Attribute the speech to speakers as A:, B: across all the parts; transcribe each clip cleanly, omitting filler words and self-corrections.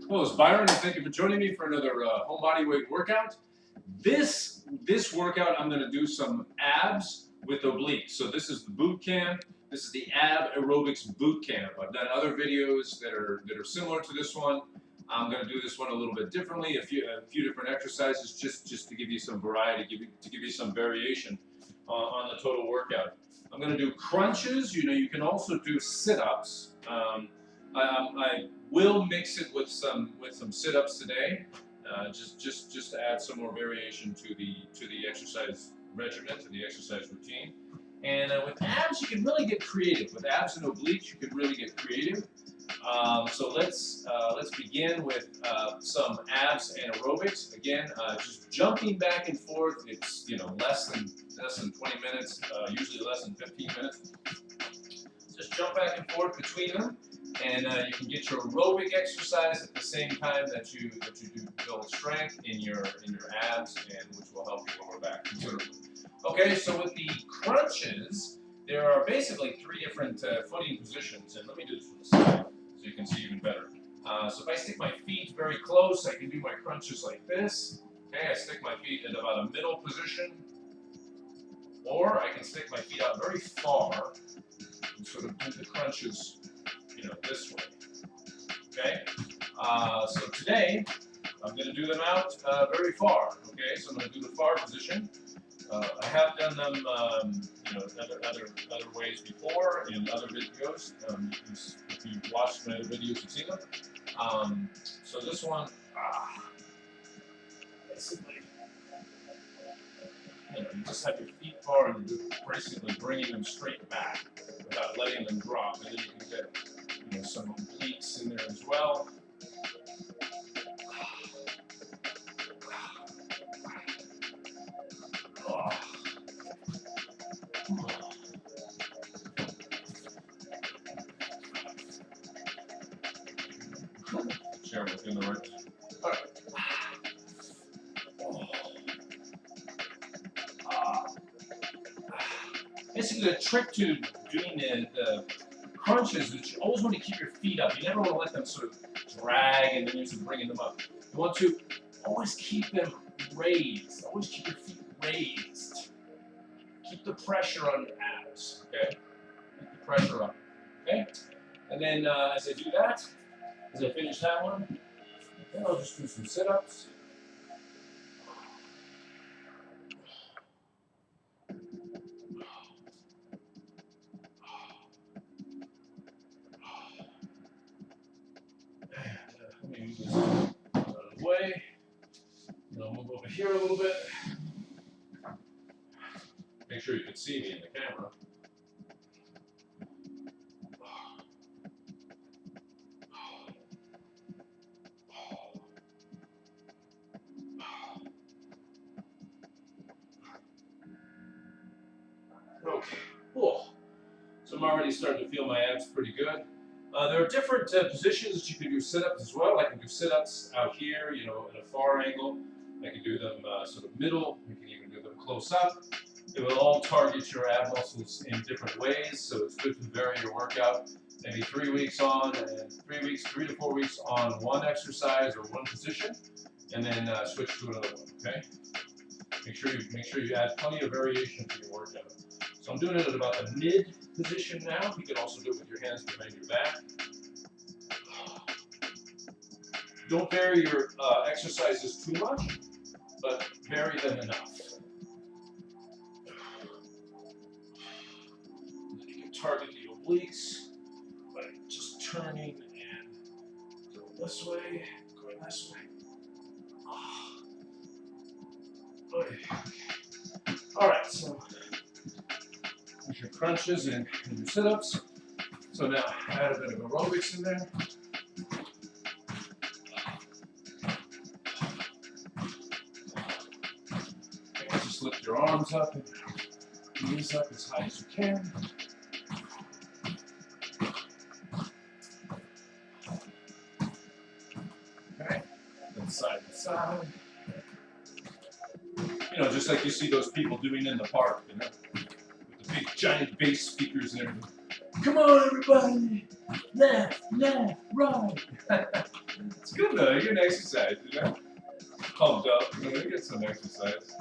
A: Hello, it's Byron, and thank you for joining me for another home body weight workout. This workout, I'm going to do some abs with obliques. So this is the boot camp. This is the ab aerobics boot camp. I've done other videos that are similar to this one. I'm going to do this one a little bit differently, a few different exercises, just to give you some variety, to give you some variation on the total workout. I'm going to do crunches. You can also do sit-ups. I will mix it with some sit-ups today, just to add some more variation to the exercise regimen, to the exercise routine. And with abs, you can really get creative. With abs and obliques, you can really get creative. So let's begin with some abs and aerobics. Again, just jumping back and forth. It's less than 20 minutes, usually less than 15 minutes. Just jump back and forth between them, and you can get your aerobic exercise at the same time that you do build strength in your abs, and which will help your lower back considerably. Okay, so with the crunches, there are basically three different footing positions, and let me do this from the side so you can see even better. So if I stick my feet very close, I can do my crunches like this. Okay, I stick my feet in about a middle position, or I can stick my feet out very far and sort of do the crunches, this way. Okay, so today I'm going to do them out very far. Okay, so I'm going to do the far position. I have done them, other ways before in other videos. If you've watched my other videos, you've seen them. So this one, basically, you just have your feet far and you're basically bringing them straight back without letting them drop. And then you can get, some obliques in there as well. Share with you in the right. All right. Basically, the trick to doing the crunches is you always want to keep your feet up. You never want to let them sort of drag and then you're just bringing them up. You want to always keep them raised. Always keep your feet raised. Keep the pressure on your abs. Okay? Keep the pressure on. Okay? And then as I do that, as I finish that one, then I'll just do some sit-ups. Let me move this out of the way. And I'll move over here a little bit. Make sure you can see me in the camera. Okay, cool. So I'm already starting to feel my abs pretty good. There are different positions that you can do sit-ups as well. I can do sit-ups out here, at a far angle. I can do them sort of middle. You can even do them close up. It will all target your ab muscles in different ways, so it's good to vary your workout. Maybe 3 weeks on and 3 to 4 weeks on one exercise or one position, and then switch to another one. Okay. Make sure you add plenty of variation to your workout. So I'm doing it at about the mid position now. You can also do it with your hands behind your back. Don't vary your exercises too much, but vary them enough. And then you can target the obliques by just turning and going this way, going this way. Okay. All right, so there's your crunches and your sit-ups. So now add a bit of aerobics in there. Okay, just lift your arms up and knees up as high as you can. Okay, then side to side. Just like you see those people doing in the park, with the big giant bass speakers and everything. Come on, everybody! Left, right. It's good though, you get an exercise, you know? Pumped up, you know, you get some exercise.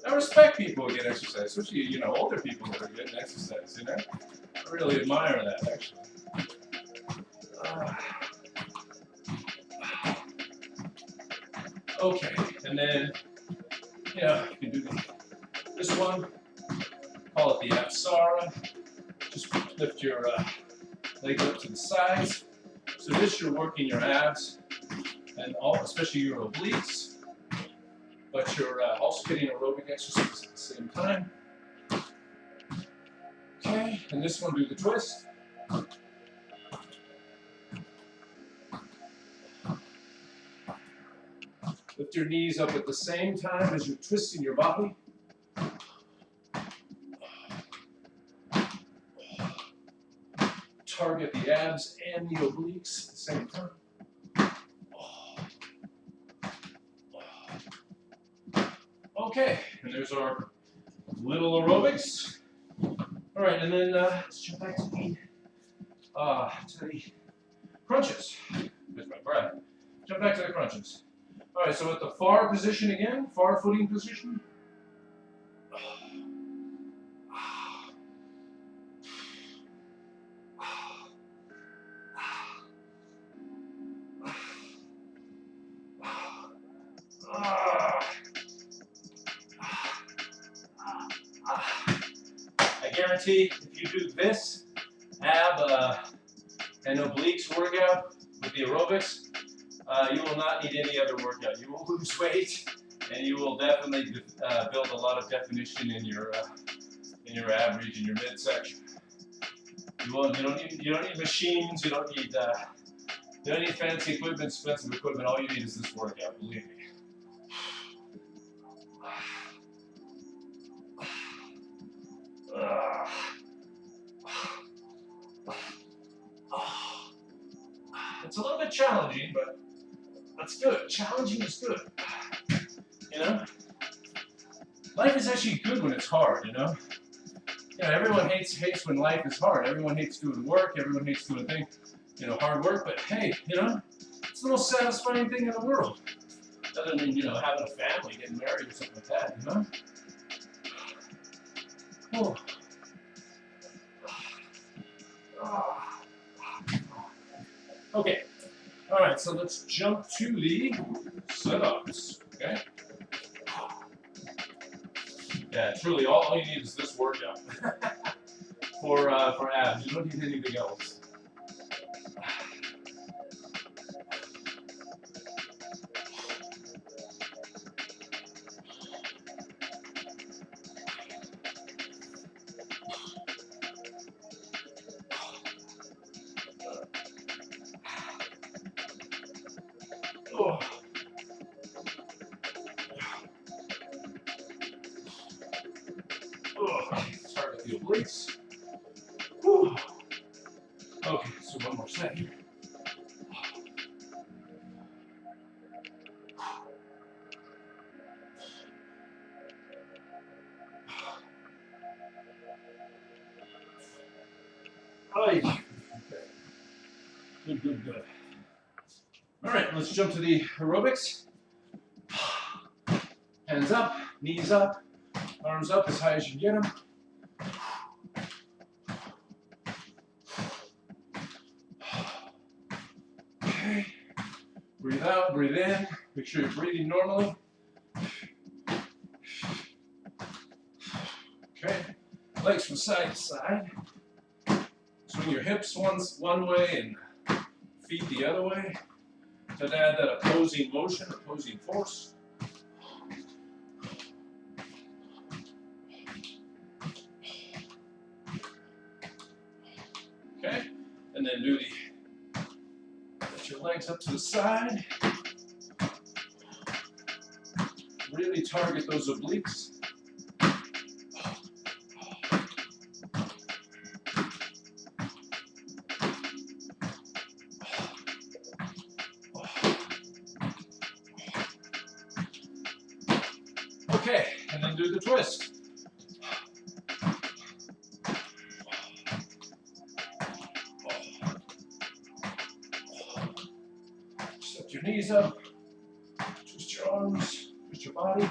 A: I respect people who get exercise, especially, you know, older people that are getting exercise, you know? I really admire that, actually. Okay, and then, you know, you can do this one, call it the Apsara. Just lift your legs up to the sides. So this, you're working your abs, and especially your obliques, but you're also getting aerobic exercise at the same time. Okay, and this one, do the twist. Lift your knees up at the same time as you're twisting your body. Target the abs and the obliques at the same time. Okay, and there's our little aerobics. All right, and then let's jump back to the crunches. With my breath. Jump back to the crunches. All right, so at the far position again, far footing position. I guarantee if you do this ab and obliques workout with the aerobics, you will not need any other workout. You will lose weight, and you will definitely build a lot of definition in your ab region, your midsection. You don't need machines. You don't need fancy equipment, expensive equipment. All you need is this workout. Believe me. It's a little bit challenging, but that's good. Challenging is good. You know? Life is actually good when it's hard, you know? You know, everyone hates when life is hard. Everyone hates doing work. Everyone hates doing things, you know, hard work. But hey, you know, it's the most satisfying thing in the world. Other than, you know, having a family, getting married or something like that, you know? Oh. Okay. All right, so let's jump to the sit-ups, okay? Yeah, truly, all you need is this workout for abs. You don't need anything else. Oh. Target the obliques. Whew. Okay, so one more set here. Okay. Good. All right, let's jump to the aerobics. Hands up, knees up, arms up as high as you can get them. Okay. Breathe out, breathe in. Make sure you're breathing normally. Okay. Legs from side to side. Swing your hips one way and feet the other way. To add that opposing motion, opposing force. Okay, and then do lift your legs up to the side. Really target those obliques. Okay, and then do the twist. Lift your knees up, twist your arms, twist your body.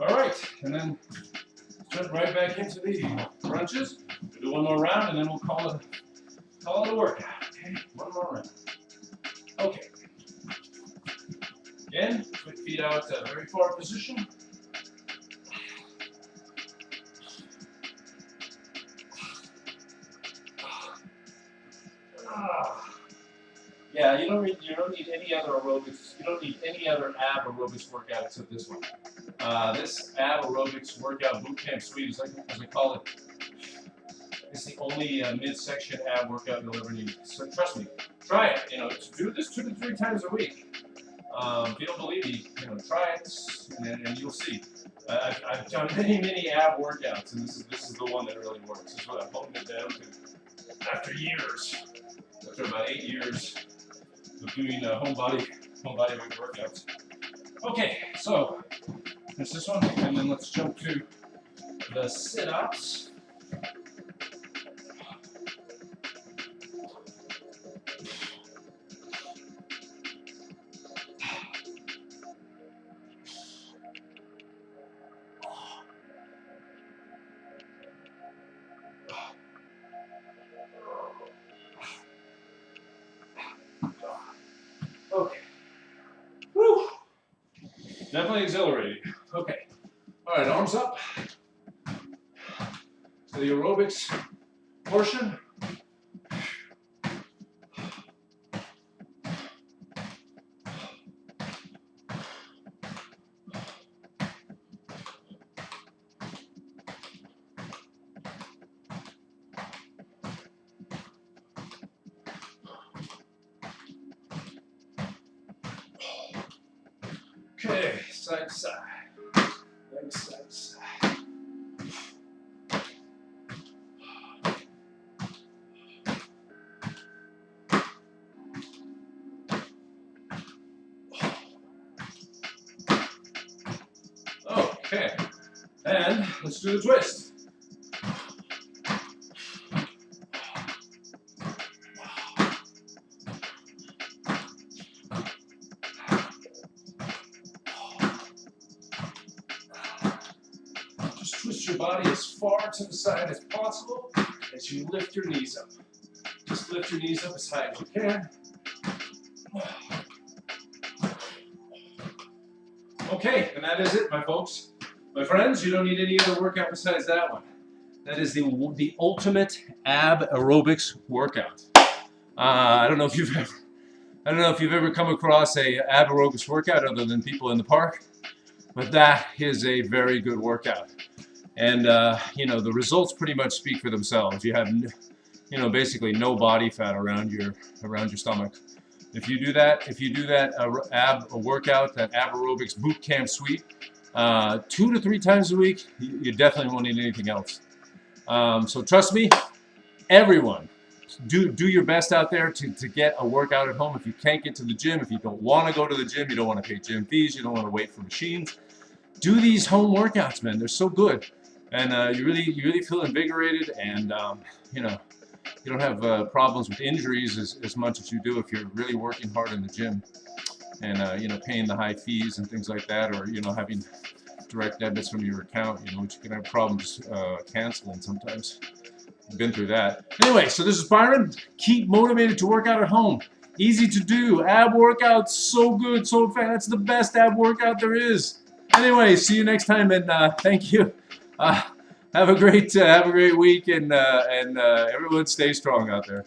A: All right, and then jump right back into the crunches. We'll do one more round, and then we'll call it a workout. Okay, one more round. Okay. Again, put feet out, very far position. Yeah, you don't need any other aerobics. You don't need any other ab aerobics workout except this one. This ab aerobics workout boot camp suite, as I call it, is the only midsection ab workout you'll ever need. So trust me, try it. Do this 2 to 3 times a week. If you don't believe me, try it, and you'll see. I've done many ab workouts, and this is the one that really works. This is what I've honed it down to after years. After about 8 years of doing home body weight workouts. Okay, so there's this one, and then let's jump to the sit-ups. Okay. Woo. Definitely exhilarating. Okay. All right, arms up. So the aerobics portion. Okay, side to side. Legs side to side. Okay, and let's do the twist. Just twist your body as far to the side as possible as you lift your knees up. Just lift your knees up as high as you can. Okay, and that is it, my folks. My friends, you don't need any other workout besides that one. That is the ultimate ab aerobics workout. I don't know if you've ever come across a ab aerobics workout other than people in the park, but that is a very good workout. And the results pretty much speak for themselves. You have basically no body fat around your stomach. If you do that ab workout, that ab aerobics boot camp suite, 2 to 3 times a week, you definitely won't need anything else. So trust me, everyone, do your best out there to get a workout at home. If you can't get to the gym, if you don't want to go to the gym, you don't want to pay gym fees, you don't want to wait for machines, do these home workouts, man. They're so good, and you really feel invigorated, and you don't have problems with injuries as much as you do if you're really working hard in the gym, and paying the high fees and things like that, or having direct debits from your account, which you can have problems canceling sometimes. I've been through that. Anyway, so this is Byron. Keep motivated to work out at home. Easy to do. Ab workouts, so good, so fast. It's the best ab workout there is. Anyway, see you next time, and thank you. Have a great week, and everyone stay strong out there.